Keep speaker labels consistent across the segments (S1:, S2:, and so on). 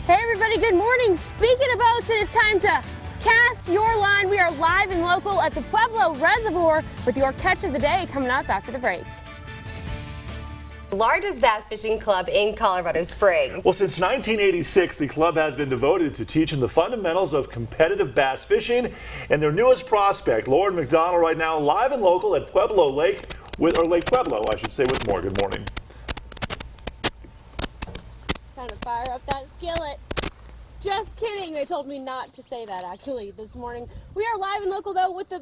S1: Hey everybody, good morning. Speaking of boats, it is time to cast your line. We are live and local at the Pueblo Reservoir with your catch of the day coming up after the break.
S2: Largest bass fishing club in Colorado Springs.
S3: Well, since 1986, the club has been devoted to teaching the fundamentals of competitive bass fishing, and their newest prospect, Lauren McDonald, right now live and local at Pueblo Lake, Lake Pueblo, I should say, with more. Good morning.
S1: Time to fire up that skillet. Just kidding. They told me not to say that actually this morning. We are live and local though with the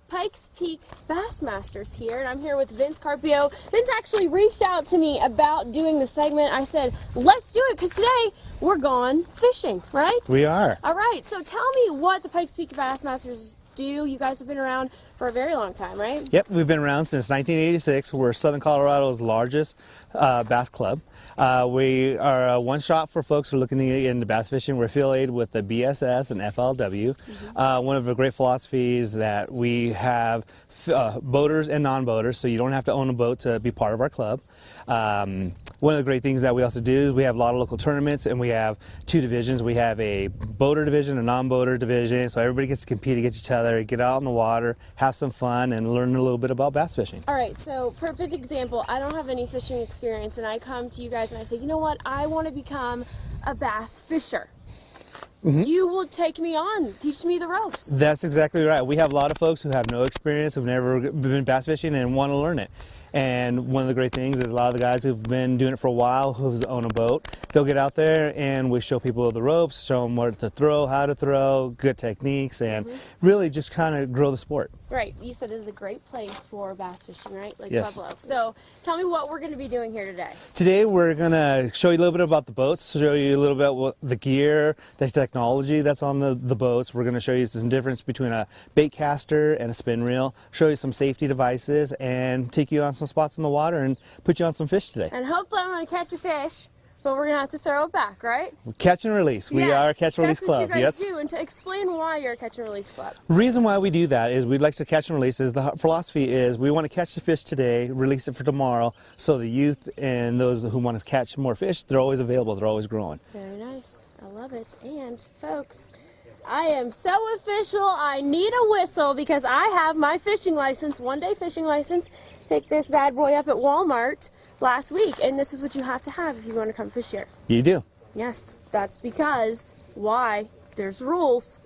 S1: Pikes Peak Bassmasters here, and I'm here with Vince Carpio. Vince actually reached out to me about doing the segment. I said, let's do it because today we're gone fishing, right?
S4: We are.
S1: All right, so tell me what the Pikes Peak Bassmasters do. You guys have been around for a very long time, right?
S4: Yep, we've been around since 1986. We're Southern Colorado's largest bass club. We are a one-shop for folks who are looking to get into bass fishing. We're affiliated with the BSS and FLW. One of the great philosophies that we have boaters and non-boaters, so you don't have to own a boat to be part of our club. One of the great things that we also do is we have a lot of local tournaments, and we have two divisions. We have a boater division, a non-boater division, so everybody gets to compete against each other, get out in the water, have some fun, and learn a little bit about bass fishing.
S1: All right, so perfect example. I don't have any fishing experience, and I come to you guys and I say, you know what, I want to become a bass fisher. You will take me on, teach me the ropes.
S4: That's exactly right. We have a lot of folks who have no experience, who've never been bass fishing and want to learn it. And one of the great things is a lot of the guys who've been doing it for a while, who own a boat, they'll get out there and we show people the ropes, show them what to throw, how to throw, good techniques, and really just kind of grow the sport.
S1: Right, you said it is a great place for bass fishing, right? Like
S4: Yes.
S1: Pueblo. So tell me what we're going to be doing here today.
S4: Today we're going to show you a little bit about the boats, show you a little bit about the gear, the technology that's on the boats. We're going to show you some difference between a bait caster and a spin reel, show you some safety devices, and take you on some spots in the water and put you on some fish today.
S1: And hopefully I'm going to catch a fish, but we're going to have to throw it back, right?
S4: Catch and release. We are a catch and release club.
S1: That's what you guys do. And to explain why you're a catch and release club.
S4: The reason why we do that is we'd like to catch and release. The philosophy is we want to catch the fish today, release it for tomorrow, so the youth and those who want to catch more fish, they're always available, they're always growing.
S1: Very nice. I love it. And folks, I am so official. I need a whistle because I have my fishing license, one-day fishing license. Picked this bad boy up at Walmart last week, and this is what you have to have if you want to come fish here.
S4: You do.
S1: Yes, that's because why? There's rules.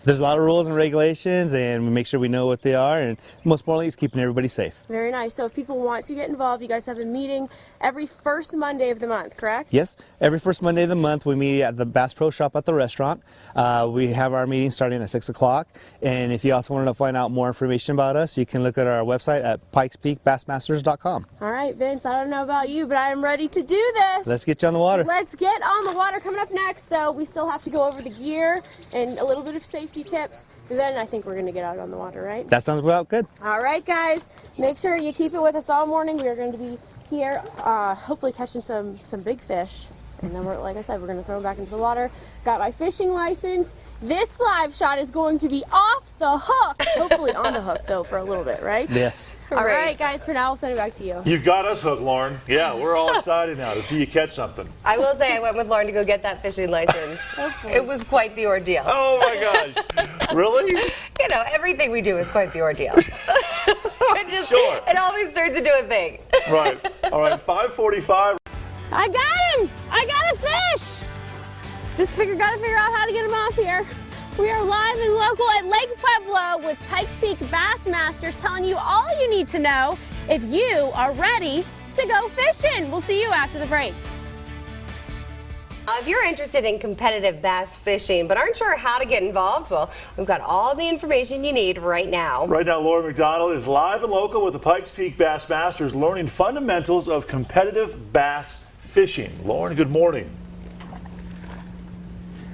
S4: There's a lot of rules and regulations, and we make sure we know what they are, and most importantly, it's keeping everybody safe.
S1: Very nice. So if people want to get involved, you guys have a meeting every first Monday of the month, correct?
S4: Yes, every first Monday of the month we meet at the Bass Pro Shop at the restaurant. We have our meeting starting at 6 o'clock, and if you also want to find out more information about us, you can look at our website at pikespeakbassmasters.com.
S1: All right, Vince, I don't know about you, but I am ready to do this.
S4: Let's get you on the water.
S1: Let's get on the water. Coming up next, though, we still have to go over the gear and a little bit of safety tips. And then I think we're going to get out on the water, right?
S4: That sounds about good.
S1: All right, guys. Make sure you keep it with us all morning. We are going to be here, hopefully catching some big fish. And then, like I said, we're going to throw them back into the water. Got my fishing license. This live shot is going to be off the hook. Hopefully on the hook, though, for a little bit, right?
S4: Yes.
S1: All right, guys. For now, I'll send it back to you.
S3: You've got us hooked, Lauren. Yeah, we're all excited now to see you catch something.
S2: I will say I went with Lauren to go get that fishing license. It was quite the ordeal.
S3: Oh my gosh. Really?
S2: You know, everything we do is quite the ordeal. It always turns into a thing.
S3: Right. All right, 5:45.
S1: I got him! I got a fish! Gotta figure out how to get him off here. We are live and local at Lake Pueblo with Pikes Peak Bassmasters, telling you all you need to know if you are ready to go fishing. We'll see you after the break.
S2: If you're interested in competitive bass fishing but aren't sure how to get involved, well, we've got all the information you need right now.
S3: Right now, Lauren McDonald is live and local with the Pikes Peak Bassmasters, learning fundamentals of competitive bass fishing. Lauren, good morning.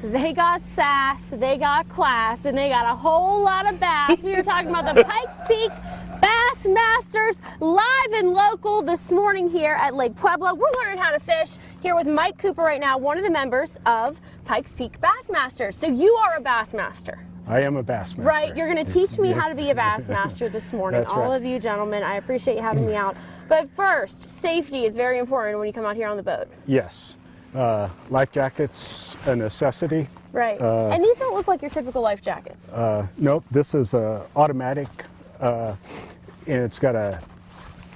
S1: They got sass, they got class, and they got a whole lot of bass. We were talking about the Pikes Peak Bassmasters live and local this morning here at Lake Pueblo. We're learning how to fish here with Mike Cooper right now, one of the members of Pikes Peak Bassmasters. So you are a Bassmaster.
S5: I am a Bassmaster.
S1: Right, you're going to teach me how to be a Bassmaster this morning.
S5: That's
S1: all
S5: right.
S1: of you gentlemen, I appreciate you having me out. But first, safety is very important when you come out here on the boat.
S5: Yes. Life jackets, a necessity.
S1: Right. And these don't look like your typical life jackets.
S5: Nope, this is automatic, and it's got a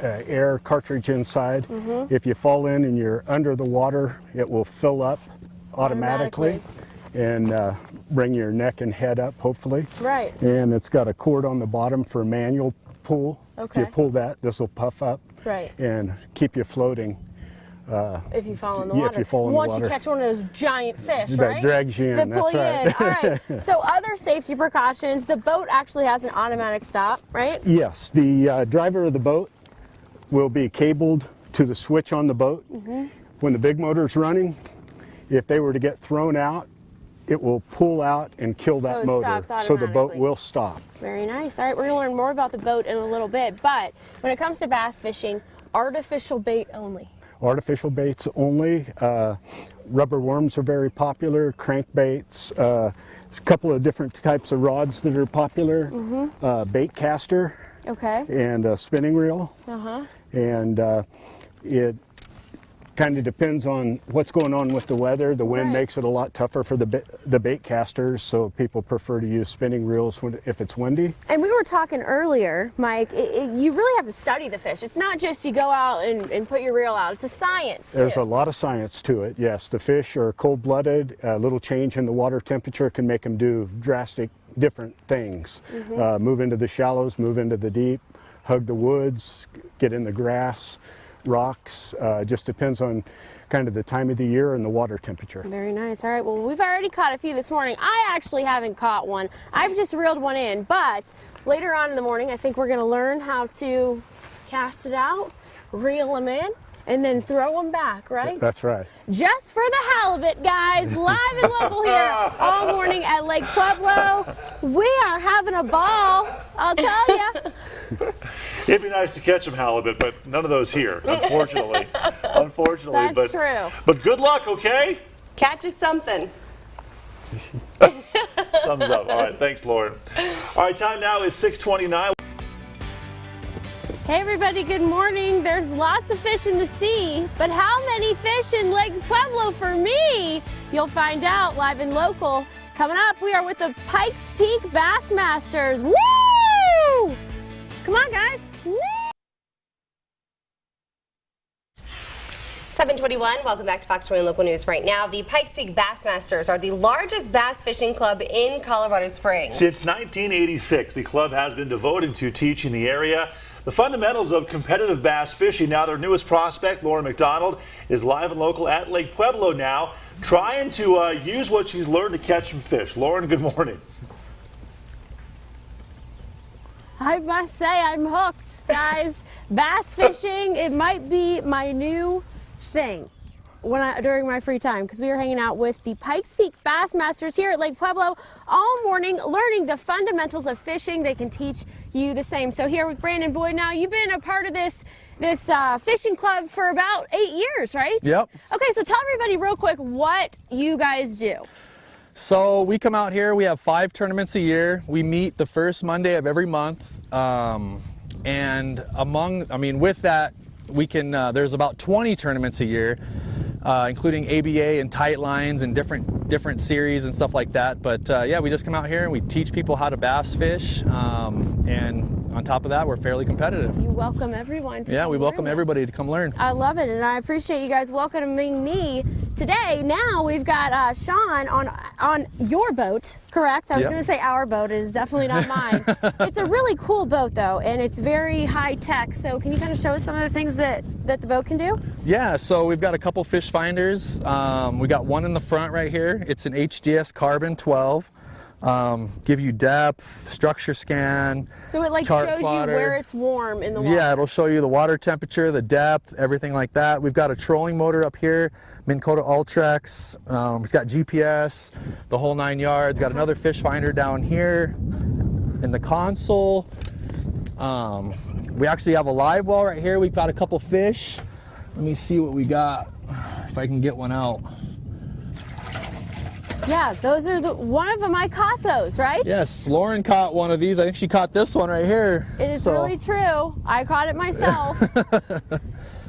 S5: air cartridge inside. If you fall in and you're under the water, it will fill up automatically and bring your neck and head up, hopefully.
S1: Right.
S5: And it's got a cord on the bottom for manual pull.
S1: Okay.
S5: If you pull that, this will puff up and keep you floating.
S1: If you fall in the water.
S5: If you fall in the
S1: Once
S5: water.
S1: you catch one of those giant fish,
S5: That
S1: right?
S5: drags you in,
S1: That
S5: that's
S1: pull you in.
S5: right.
S1: All right. So other safety precautions. The boat actually has an automatic stop, right?
S5: Yes, the driver of the boat will be cabled to the switch on the boat. When the big motor's running, if they were to get thrown out, it will pull out and kill
S1: So
S5: that
S1: it
S5: motor.
S1: stops
S5: So the boat
S1: automatically.
S5: will stop.
S1: Very nice. All right, we're going to learn more about the boat in a little bit. But when it comes to bass fishing, artificial bait only.
S5: Artificial baits only. Rubber worms are very popular, crankbaits. There's a couple of different types of rods that are popular. Bait caster
S1: Okay.
S5: and a spinning reel. And it kind of depends on what's going on with the weather. The wind
S1: Right.
S5: makes it a lot tougher for the bait casters, so people prefer to use spinning reels if it's windy.
S1: And we were talking earlier, Mike, you really have to study the fish. It's not just you go out and put your reel out. It's a science.
S5: There's
S1: too.
S5: a lot of science to it, yes. The fish are cold-blooded. A little change in the water temperature can make them do drastic different things. Move into the shallows, move into the deep, hug the woods, get in the grass, rocks. Just depends on kind of the time of the year and the water temperature.
S1: Very nice. All right, well, we've already caught a few this morning. I actually haven't caught one. I've just reeled one in, but later on in the morning, I think we're going to learn how to cast it out, reel them in, and then throw them back, right?
S5: That's right.
S1: Just for the halibut, guys, live and local here all morning at Lake Pueblo. We are having a ball, I'll tell you.
S3: It'd be nice to catch some halibut, but none of those here, unfortunately. Unfortunately.
S1: That's true.
S3: But good luck, okay?
S2: Catch us something.
S3: Thumbs up. All right, thanks, Lauren. All right, time now is 6:29.
S1: Hey everybody, good morning. There's lots of fish in the sea, but how many fish in Lake Pueblo for me? You'll find out live and local. Coming up, we are with the Pikes Peak Bassmasters. Woo! Come on, guys. Woo!
S2: 721, welcome back to FOX21 Local News right now. The Pikes Peak Bassmasters are the largest bass fishing club in Colorado Springs.
S3: Since 1986, the club has been devoted to teaching the area the fundamentals of competitive bass fishing. Now their newest prospect, Lauren McDonald, is live and local at Lake Pueblo now, trying to use what she's learned to catch some fish. Lauren, good morning.
S1: I must say I'm hooked, guys. Bass fishing, it might be my new thing during my free time, because we are hanging out with the Pikes Peak Bassmasters here at Lake Pueblo all morning, learning the fundamentals of fishing. They can teach you the same. So here with Brandon Boyd now, you've been a part of this fishing club for about 8 years, right?
S6: Yep.
S1: Okay, so tell everybody real quick what you guys do.
S6: So we come out here, we have 5 tournaments a year. We meet the first Monday of every month. And with that, we can, there's about 20 tournaments a year, including ABA and tight lines and different series and stuff like that. But yeah, we just come out here and we teach people how to bass fish. And on top of that, we're fairly competitive.
S1: You welcome everyone to
S6: Yeah,
S1: come
S6: we welcome
S1: learn.
S6: everybody to come learn.
S1: I love it, and I appreciate you guys welcoming me today. Now we've got Sean on your boat, correct? I was
S6: Yep.
S1: going to say our boat. It is definitely not mine. It's a really cool boat, though, and it's very high tech. So can you kind of show us some of the things that the boat can do?
S6: Yeah, so we've got a couple fish finders. We got one in the front right here. It's an HDS Carbon 12. Give you depth, structure scan.
S1: So it like
S6: chart
S1: shows
S6: plotter.
S1: you where it's warm in the water.
S6: Yeah, it'll show you the water temperature, the depth, everything like that. We've got a trolling motor up here, Minn Kota Ultrex. It's got GPS, the whole 9 yards. Got another fish finder down here in the console. We actually have a live well right here. We've got a couple fish. Let me see what we got, if I can get one out.
S1: Yeah, those are one of them. I caught those, right?
S6: Yes, Lauren caught one of these. I think she caught this one right here.
S1: It is
S6: So-
S1: really true. I caught it myself.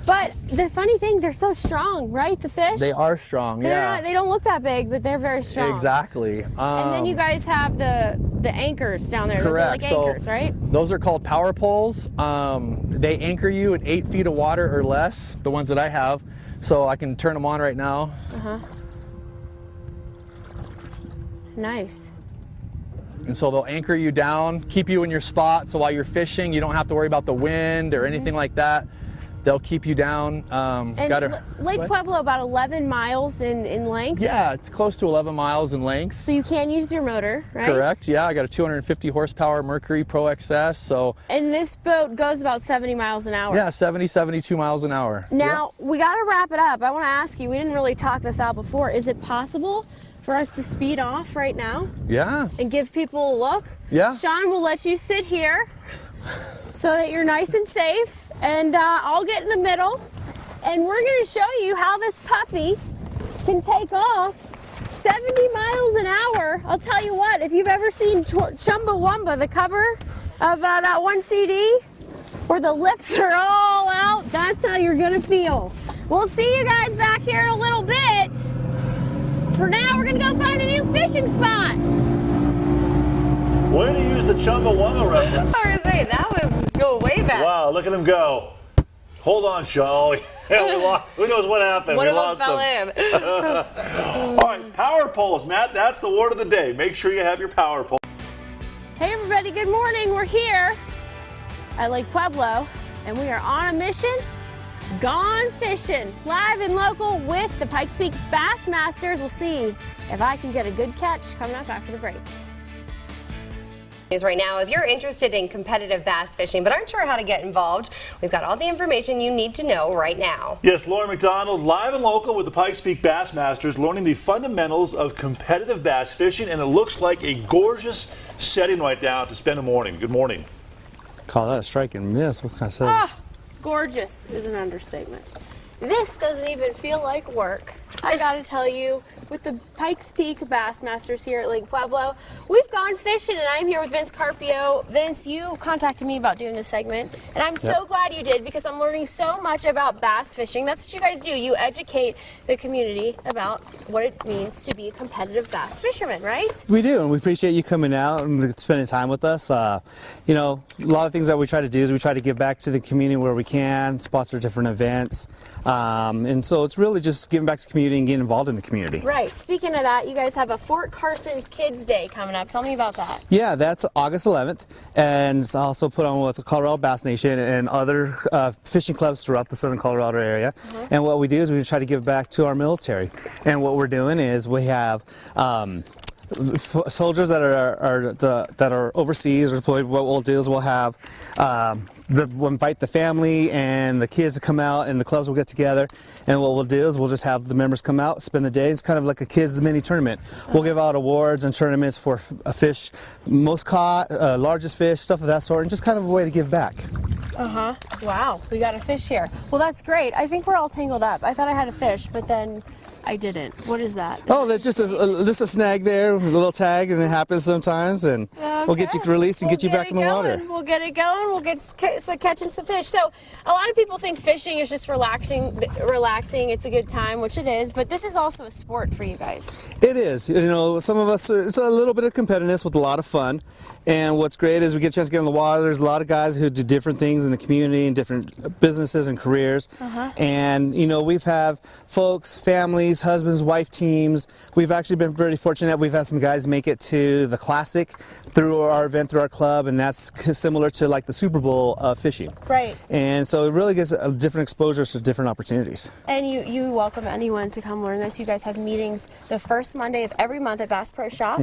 S1: But the funny thing, they're so strong, right? The fish?
S6: They are strong, yeah.
S1: They don't look that big, but they're very strong.
S6: Exactly.
S1: And then you guys have the anchors down there.
S6: Correct.
S1: Those are like anchors, right?
S6: Those are called power poles. They anchor you in 8 feet of water or less, the ones that I have. So I can turn them on right now.
S1: Nice.
S6: And so they'll anchor you down, keep you in your spot, so while you're fishing, you don't have to worry about the wind or anything like that. They'll keep you down.
S1: And Lake Pueblo, about 11 miles in length?
S6: Yeah, it's close to 11 miles in length.
S1: So you can use your motor, right?
S6: Correct, yeah. I got a 250 horsepower Mercury Pro XS, so...
S1: And this boat goes about 70 miles an hour?
S6: Yeah, 72 miles an hour.
S1: Now, we got to wrap it up. I want to ask you, we didn't really talk this out before. Is it possible for us to speed off right now?
S6: Yeah.
S1: And give people a look?
S6: Yeah.
S1: Sean will let you sit here so that you're nice and safe. And I'll get in the middle, and we're going to show you how this puppy can take off 70 miles an hour. I'll tell you what, if you've ever seen Chumbawamba, the cover of that one CD, where the lips are all out, that's how you're going to feel. We'll see you guys back here in a little bit. For now, we're going to go find a new fishing spot.
S3: Way to use the Chumbawamba reference.
S2: I was gonna say, that was go way back.
S3: Wow, look at him go. Hold on, Sean. Who knows what happened?
S2: One
S3: we
S2: of them
S3: lost
S2: fell
S3: him.
S2: in.
S3: All right, power poles, Matt. That's the word of the day. Make sure you have your power pole.
S1: Hey everybody, good morning. We're here at Lake Pueblo, and we are on a mission, gone fishing, live and local with the Pikes Peak Bassmasters. We'll see if I can get a good catch coming up after the break.
S2: Right now, if you're interested in competitive bass fishing but aren't sure how to get involved, we've got all the information you need to know right now.
S3: Yes, Lauren McDonald, live and local with the Pikes Peak Bassmasters, learning the fundamentals of competitive bass fishing, and it looks like a gorgeous setting right now to spend a morning. Good morning.
S4: Call that a strike and miss. What can I say?
S1: Ah, gorgeous is an understatement. This doesn't even feel like work. I gotta tell you, with the Pikes Peak Bassmasters here at Lake Pueblo, we've gone fishing, and I'm here with Vince Carpio. Vince, you contacted me about doing this segment, and I'm so glad you did, because I'm learning so much about bass fishing. That's what you guys do. You educate the community about what it means to be a competitive bass fisherman, right?
S4: We do, and we appreciate you coming out and spending time with us. You know, a lot of things that we try to do is we try to give back to the community where we can, sponsor different events, and so it's really just giving back to the community and getting involved in the community.
S1: Right. Speaking of that, you guys have a Fort Carson's Kids Day coming up. Tell me about that.
S4: Yeah, that's August 11th, and it's also put on with the Colorado Bass Nation and other fishing clubs throughout the southern Colorado area. And what we do is we try to give back to our military. And what we're doing is we have soldiers that are overseas or deployed. What we'll do is we'll have we'll invite the family and the kids to come out, and the clubs will get together, and what we'll do is we'll just have the members come out, spend the day. It's kind of like a kids mini tournament. We'll give out awards and tournaments for a fish most caught, largest fish, stuff of that sort, and just kind of a way to give back.
S1: Wow, we got a fish here. Well, that's great. I think we're all tangled up. I thought I had a fish, but then I didn't. What is that?
S4: Oh, that's just a snag there, a little tag, and it happens sometimes, and we'll get you released and get you back in the water.
S1: We'll get it going. We'll get catching some fish. So a lot of people think fishing is just relaxing. It's a good time, which it is, but this is also a sport for you guys.
S4: It is. You know, some of us, it's a little bit of competitiveness with a lot of fun, and what's great is we get a chance to get in the water. There's a lot of guys who do different things in the community and different businesses and careers, and you know, we've had folks, families, husbands, wife teams. We've actually been pretty fortunate. We've had some guys make it to the Classic through our event, through our club, and that's similar to like the Super Bowl of fishing.
S1: Right.
S4: And so it really gives different exposures to different opportunities.
S1: And you welcome anyone to come learn this. You guys have meetings the first Monday of every month at Bass Pro Shop,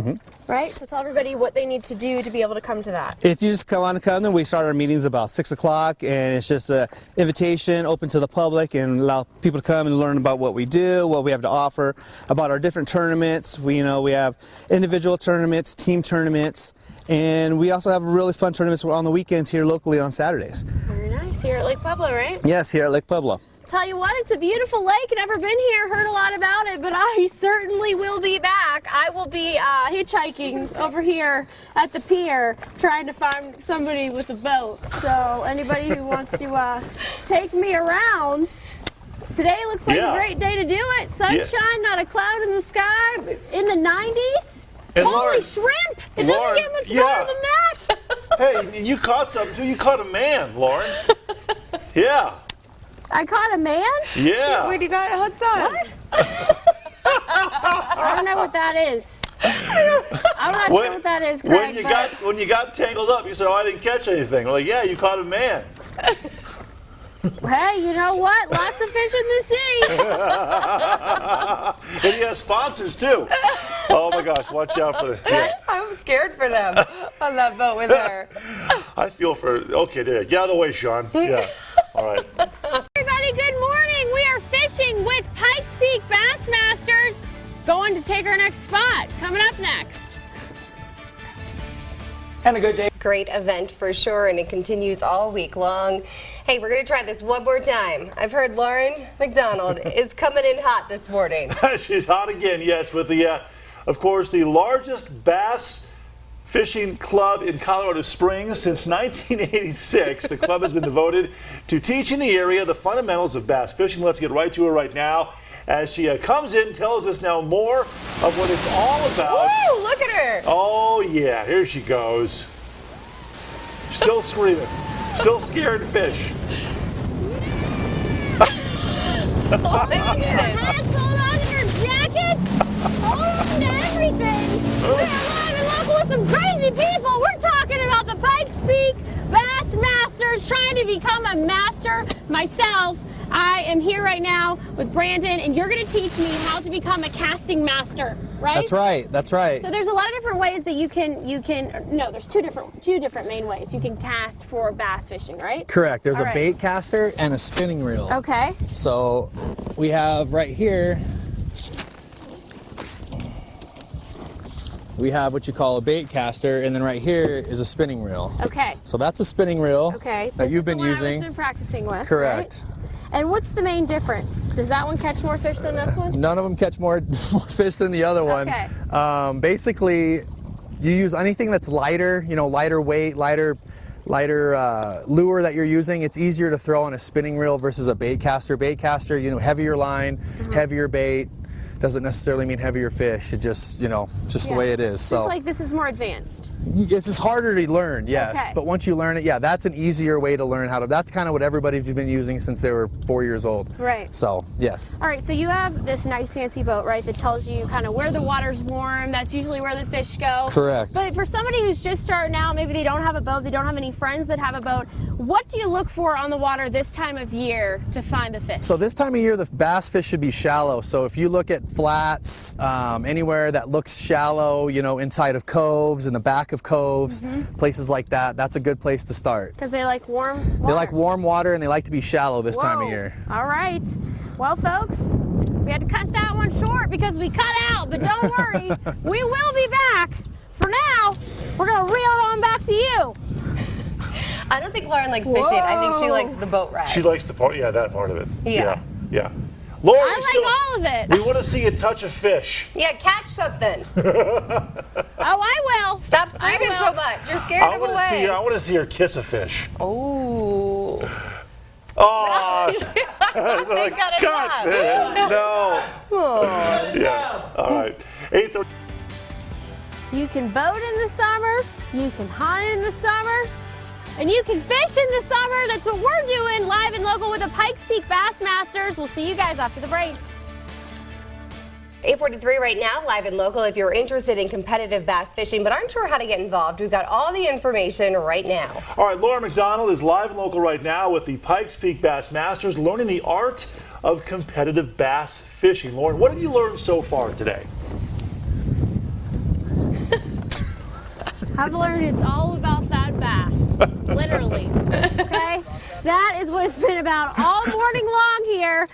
S1: right? So tell everybody what they need to do to be able to come to that.
S4: If you just come, then we start our meetings about 6 o'clock, and it's just an invitation open to the public and allow people to come and learn about what we do, what we have to offer, about our different tournaments. We have individual tournaments, team tournaments, and we also have really fun tournaments on the weekends here locally on Saturdays.
S1: Very nice. Here at Lake Pueblo, right?
S4: Yes, here at Lake Pueblo.
S1: Tell you what, it's a beautiful lake. Never been here, heard a lot about it, but I certainly will be back. back, I will be hitchhiking over here at the pier trying to find somebody with a boat. So anybody who wants to take me around, today looks like a great day to do it. Sunshine, not a cloud in the sky, in the 90s.
S3: And
S1: Holy
S3: Lauren,
S1: shrimp! It
S3: Lauren,
S1: doesn't get much better than that.
S3: Hey, you caught something too. You caught a man, Lauren. Yeah.
S1: I caught a man?
S3: Yeah.
S2: Wait, you got it hooked on.
S1: I don't know what that is. I'm not sure what that is, Craig.
S3: When you got tangled up, you said, "Oh, I didn't catch anything." We're like, "Yeah, you caught a man."
S1: Hey, you know what? Lots of fish in the sea.
S3: And he has sponsors too. Oh my gosh, watch out for the. Yeah.
S2: I'm scared for them on that boat with her.
S3: I feel for. Okay, there. Get out of the way, Sean. Yeah. All right.
S1: Everybody, good morning. We are fishing with Pikes Peak Bassmasters. Going to take our next spot. Coming up next.
S7: And a good day.
S2: Great event for sure, and it continues all week long. Hey, we're going to try this one more time. I've heard Lauren McDonald is coming in hot this morning.
S3: She's hot again, yes, with the, of course, the largest bass fishing club in Colorado Springs since 1986. The club has been devoted to teaching the area the fundamentals of bass fishing. Let's get right to her right now as she comes in, tells us now more of what it's all about.
S2: Woo, look at her.
S3: Oh, yeah, here she goes. Still screaming. Still scared to fish.
S1: Hold on to your hats, hold on to your jackets, hold on to everything. We are live and local with some crazy people. We're talking about the Pikes Peak Bassmasters, trying to become a master myself. I am here right now with Brandon, and you're going to teach me how to become a casting master, right?
S6: That's right. That's right.
S1: So there's a lot of different ways that you can no, there's two different main ways you can cast for bass fishing, right?
S6: Correct. There's
S1: All
S6: a
S1: right.
S6: bait caster and a spinning reel.
S1: Okay.
S6: So we have right here, we have what you call a bait caster, and then right here is a spinning reel.
S1: Okay.
S6: So that's a spinning reel
S1: Okay.
S6: that you've been
S1: This is the one
S6: using.
S1: I've been practicing with.
S6: Correct.
S1: Right? And what's the main difference? Does that one catch more fish than this one?
S6: None of them catch more fish than the other one.
S1: Okay.
S6: Basically, you use anything that's lighter, lighter weight, lighter lure that you're using. It's easier to throw on a spinning reel versus a bait caster. Bait caster, heavier line, heavier bait. Doesn't necessarily mean heavier fish. It just, just the way it is. So
S1: Just like this is more advanced.
S6: it's just harder to learn, yes.
S1: Okay.
S6: But once you learn it, yeah, that's an easier way to learn how to. That's kind of what everybody's been using since they were 4 years old.
S1: Right.
S6: So yes.
S1: All right, so you have this nice fancy boat, right, that tells you kind of where the water's warm. That's usually where the fish go.
S6: Correct.
S1: But for somebody who's just starting out, maybe they don't have a boat, they don't have any friends that have a boat, what do you look for on the water this time of year to find the fish?
S6: So this time of year, the bass fish should be shallow. So if you look at flats, anywhere that looks shallow, inside of coves, in the back of coves, places like that, that's a good place to start.
S1: Because they like warm water.
S6: They like warm water and they like to be shallow this time of
S1: Whoa.
S6: year.
S1: All right. Well, folks, we had to cut that one short because we cut out, but don't worry, we will be back. For now, we're going to reel it on back to you.
S2: I don't think Lauren likes fishing. I think she likes the boat ride.
S3: She likes the part, that part of it.
S2: Yeah.
S3: Yeah. Lauren,
S1: I like all of it.
S3: we want to see you touch a fish.
S2: Yeah, catch something.
S1: Oh, I will.
S2: Stop screaming
S1: will.
S2: so much. You're scaring them away.
S3: I want to see her kiss a fish.
S2: Oh.
S3: Oh,
S2: They got it
S3: God,
S2: wrong.
S3: no.
S2: Oh.
S3: Yeah. All right. 8:30.
S1: You can boat in the summer, you can hunt in the summer, and you can fish in the summer. That's what we're doing live and local with the Pikes Peak Bassmasters. We'll see you guys after the break.
S2: 8:43 right now, live and local. If you're interested in competitive bass fishing but aren't sure how to get involved, we've got all the information right now.
S3: All right, Lauren McDonald is live and local right now with the Pikes Peak Bassmasters, learning the art of competitive bass fishing. Lauren, what have you learned so far today?
S1: I've learned it's all about that bass, literally, okay? That is what it's been about all morning long here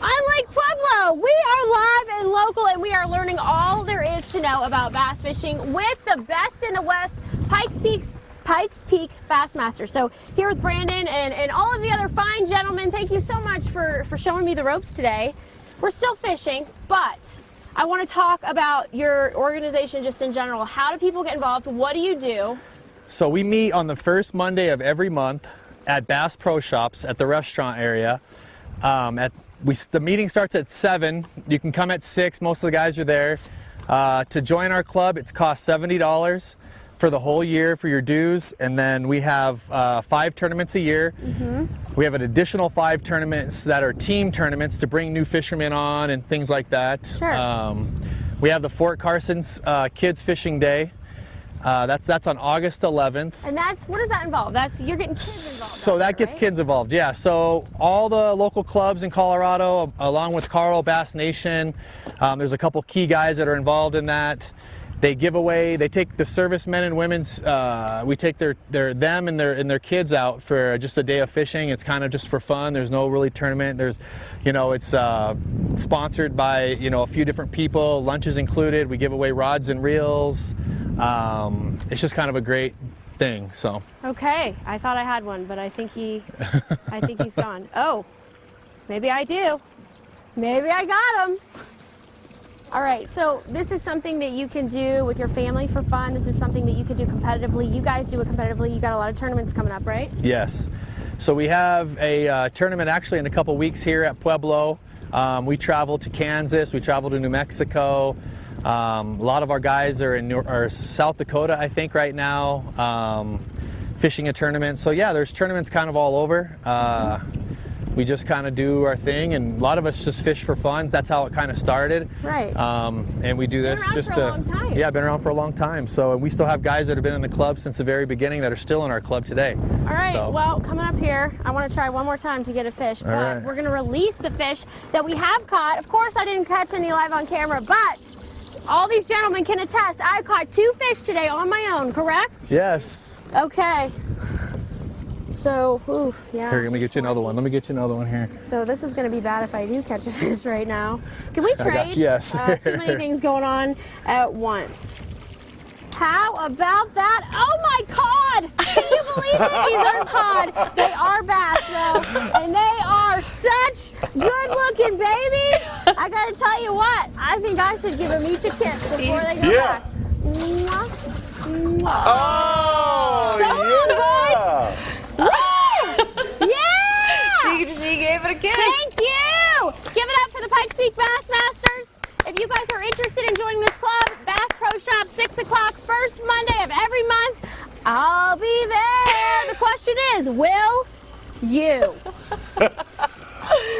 S1: on Lake Pueblo. We are live and local, and we are learning all there is to know about bass fishing with the best in the West, Pikes Peak Bassmaster. So here with Brandon and all of the other fine gentlemen, thank you so much for showing me the ropes today. We're still fishing, but I want to talk about your organization just in general. How do people get involved? What do you do?
S6: So we meet on the first Monday of every month at Bass Pro Shops at the restaurant area. The meeting starts at 7. You can come at 6. Most of the guys are there. To join our club, it costs $70 for the whole year for your dues, and then we have 5 tournaments a year. We have an additional 5 tournaments that are team tournaments to bring new fishermen on and things like that.
S1: Sure.
S6: We have the Fort Carson's Kids Fishing Day. That's on August 11th.
S1: And what does that involve? You're getting kids involved.
S6: So that gets kids involved, yeah. So all the local clubs in Colorado, along with Carl, Bass Nation, there's a couple key guys that are involved in that. They take the servicemen and women's, we take them and their kids out for just a day of fishing. It's kind of just for fun. There's no really tournament. It's sponsored by, a few different people. Lunch is included. We give away rods and reels. It's just kind of a great thing. So.
S1: Okay, I thought I had one, but I think he's gone. Oh, maybe I do. Maybe I got him. All right, so this is something that you can do with your family for fun. This is something that you can do competitively. You guys do it competitively. You got a lot of tournaments coming up, right?
S6: Yes. So we have a tournament actually in a couple weeks here at Pueblo. We travel to Kansas. We travel to New Mexico. A lot of our guys are in South Dakota, I think, right now, fishing a tournament. So yeah, there's tournaments kind of all over. We just kind of do our thing, and a lot of us just fish for fun. That's how it kind of started.
S1: Right.
S6: And we do this just
S1: for a long time.
S6: Yeah, been around for a long time. So we still have guys that have been in the club since the very beginning that are still in our club today.
S1: All right. So. Well, coming up here, I want to try one more time to get a fish, but
S6: right.
S1: We're going to release the fish that we have caught. Of course, I didn't catch any live on camera, but all these gentlemen can attest. I caught 2 fish today on my own, correct?
S6: Yes.
S1: Okay. So, yeah.
S6: Here, let me get you another one. Let me get you another one here.
S1: So this is going to be bad if I do catch a fish right now. Can we trade?
S6: I got you, yes.
S1: Too many things going on at once. How about that? Oh my God! Can you believe it? These are cod. They are bass though, and they are such good-looking babies. I got to tell you what. I think I should give them each a kiss before they go back. Mwah, mwah.
S3: Oh,
S1: So long, boys. Woo! Yeah!
S2: She gave it a kiss.
S1: Thank you! Give it up for the Pikes Peak Bassmasters. If you guys are interested in joining this club, Bass Pro Shop, 6 o'clock, first Monday of every month, I'll be there. The question is, will you?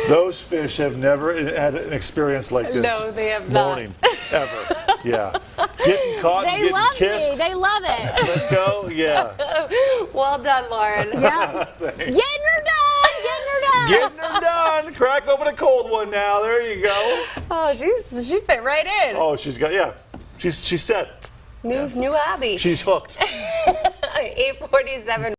S3: Those fish have never had an experience like this.
S2: No, they have not.
S3: Morning, ever. Yeah. Getting caught,
S1: They
S3: getting
S1: love
S3: kissed.
S1: me. They love it.
S3: Let go. Yeah.
S2: Well done, Lauren.
S1: Yeah. Getting her done. Getting her done.
S3: Getting her done. Crack open a cold one now. There you go.
S2: Oh, she fit right in.
S3: Oh, she's set.
S2: New hobby.
S3: She's hooked.
S2: 8:47.